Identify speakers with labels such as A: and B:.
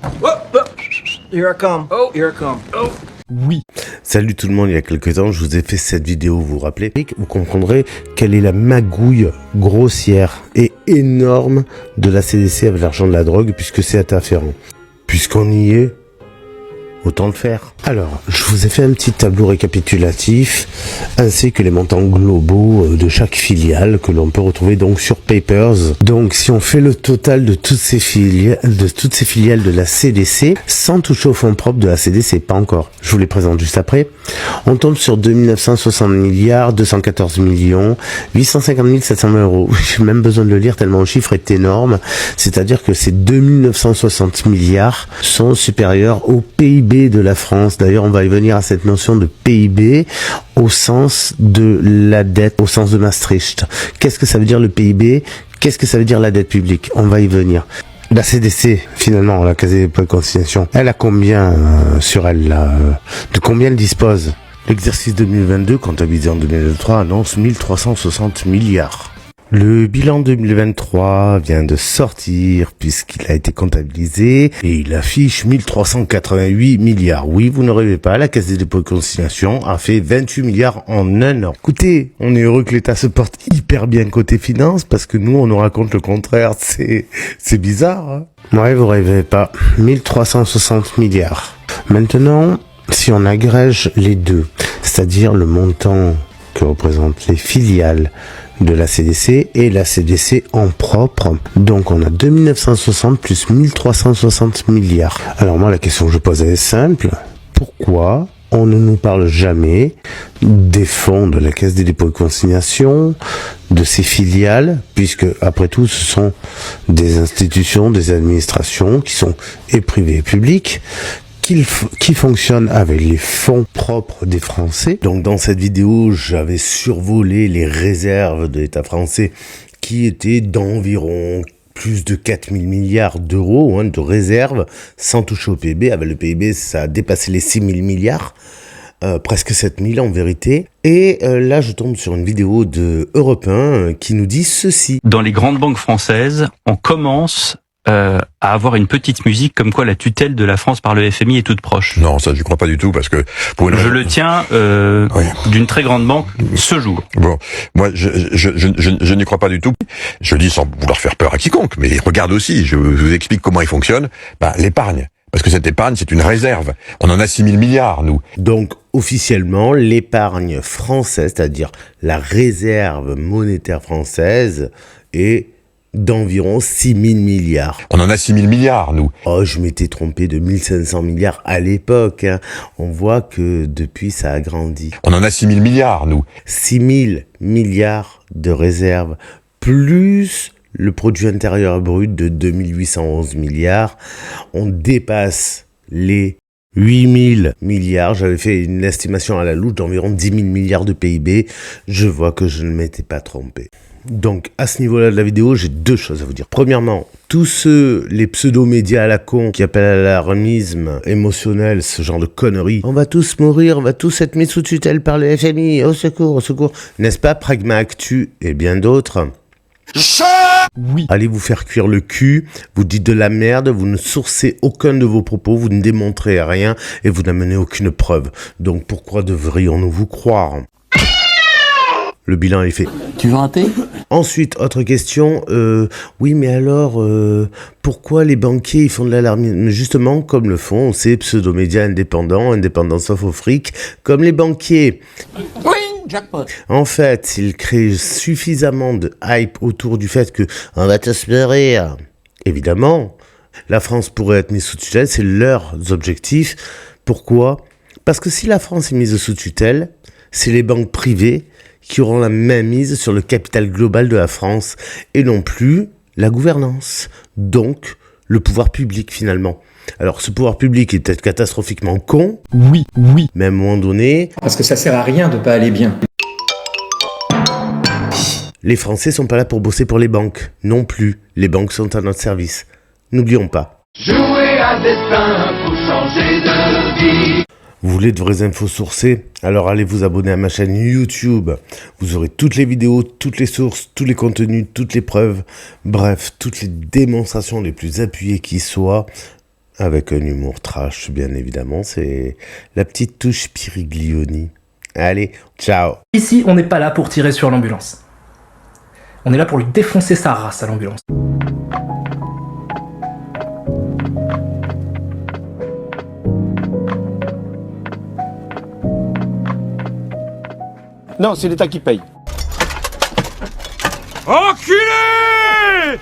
A: Oh, oh, here I come. Oh, here I come. Oh.
B: Oui. Salut tout le monde, il y a quelques temps, je vous ai fait cette vidéo, vous vous rappelez? Vous comprendrez quelle est la magouille grossière et énorme de la CDC avec l'argent de la drogue, puisque c'est afférent. Puisqu'on y est, autant le faire. Alors, je vous ai fait un petit tableau récapitulatif, ainsi que les montants globaux de chaque filiale que l'on peut retrouver donc sur Papers. Donc, si on fait le total de toutes ces filiales de la CDC, sans toucher au fonds propre de la CDC, pas encore. Je vous les présente juste après. On tombe sur 2960 milliards, 214 millions, 850 700 euros. J'ai même besoin de le lire tellement le chiffre est énorme. C'est-à-dire que ces 2960 milliards sont supérieurs au PIB de la France. D'ailleurs, on va y venir à cette notion de PIB au sens de la dette, au sens de Maastricht. Qu'est-ce que ça veut dire le PIB? Qu'est-ce que ça veut dire la dette publique? On va y venir. La CDC, finalement, la Caisse des dépôts et consignations, elle a combien sur elle là, de combien elle dispose? L'exercice 2022, comptabilisé en 2023, annonce 1360 milliards. Le bilan 2023 vient de sortir puisqu'il a été comptabilisé et il affiche 1388 milliards. Oui, vous ne rêvez pas, la Caisse des dépôts et consignations a fait 28 milliards en un an. Écoutez, on est heureux que l'État se porte hyper bien côté finance parce que nous, on nous raconte le contraire. C'est bizarre, hein? Ouais, vous rêvez pas. 1360 milliards. Maintenant, si on agrège les deux, c'est-à-dire le montant que représentent les filiales de la CDC et la CDC en propre. Donc on a 2960 plus 1360 milliards. Alors moi la question que je pose est simple. Pourquoi on ne nous parle jamais des fonds de la Caisse des dépôts et consignations, de ses filiales, puisque après tout ce sont des institutions, des administrations qui sont et privées et publiques, qui fonctionne avec les fonds propres des Français. Donc dans cette vidéo, j'avais survolé les réserves de l'État français qui étaient d'environ plus de 4000 milliards d'euros de réserves sans toucher au PIB. Avec le PIB, ça a dépassé les 6000 milliards. Presque 7000 en vérité. Et là, je tombe sur une vidéo de Europe 1 qui nous dit ceci.
C: Dans les grandes banques françaises, on commence à avoir une petite musique comme quoi la tutelle de la France par le FMI est toute proche.
D: Non, ça j'y crois pas du tout parce que pour une...
C: Je le tiens d'une très grande banque ce jour.
D: Bon, moi je n'y crois pas du tout. Je dis sans vouloir faire peur à quiconque, mais regarde aussi, je vous explique comment il fonctionne. L'épargne. Parce que cette épargne, c'est une réserve. On en a 6000 milliards, nous.
B: Donc, officiellement, l'épargne française, c'est-à-dire la réserve monétaire française, est d'environ 6000 milliards.
D: On en a 6000 milliards, nous.
B: Oh, je m'étais trompé de 1500 milliards à l'époque. On voit que depuis, ça a grandi.
D: On en a 6000 milliards, nous.
B: 6000 milliards de réserves, plus le produit intérieur brut de 2811 milliards. On dépasse les 8000 milliards. J'avais fait une estimation à la louche d'environ 10 000 milliards de PIB. Je vois que je ne m'étais pas trompé. Donc, à ce niveau-là de la vidéo, j'ai deux choses à vous dire. Premièrement, tous les pseudo-médias à la con qui appellent à l'alarmisme émotionnel, ce genre de conneries. On va tous mourir, on va tous être mis sous tutelle par le FMI. Au secours, au secours. N'est-ce pas Pragma Actu et bien d'autres? Oui. Allez vous faire cuire le cul, vous dites de la merde, vous ne sourcez aucun de vos propos, vous ne démontrez rien et vous n'amenez aucune preuve. Donc pourquoi devrions-nous vous croire? Le bilan est fait.
A: Tu veux un thé?
B: Ensuite, autre question. Oui, mais alors, pourquoi les banquiers ils font de l'alarmisme? Justement, comme le font ces pseudo-médias indépendants sauf au fric, comme les banquiers.
A: Oui, jackpot.
B: En fait, ils créent suffisamment de hype autour du fait que on va tous mourir. Évidemment, la France pourrait être mise sous tutelle, c'est leurs objectifs. Pourquoi? Parce que si la France est mise sous tutelle, c'est les banques privées qui auront la main mise sur le capital global de la France et non plus la gouvernance, donc le pouvoir public finalement. Alors ce pouvoir public est peut-être catastrophiquement con, oui, mais à un moment donné...
E: Parce que ça sert à rien de pas aller bien.
B: Les Français sont pas là pour bosser pour les banques, non plus. Les banques sont à notre service. N'oublions pas.
F: Jouer à destin pour changer de vie.
B: Vous voulez de vraies infos sourcées? Alors allez vous abonner à ma chaîne YouTube. Vous aurez toutes les vidéos, toutes les sources, tous les contenus, toutes les preuves. Bref, toutes les démonstrations les plus appuyées qui soient. avec un humour trash, bien évidemment. C'est la petite touche Piriglioni. Allez, ciao.
G: Ici, on n'est pas là pour tirer sur l'ambulance. On est là pour lui défoncer sa race à l'ambulance.
H: Non, c'est l'État qui paye.
F: Enculé!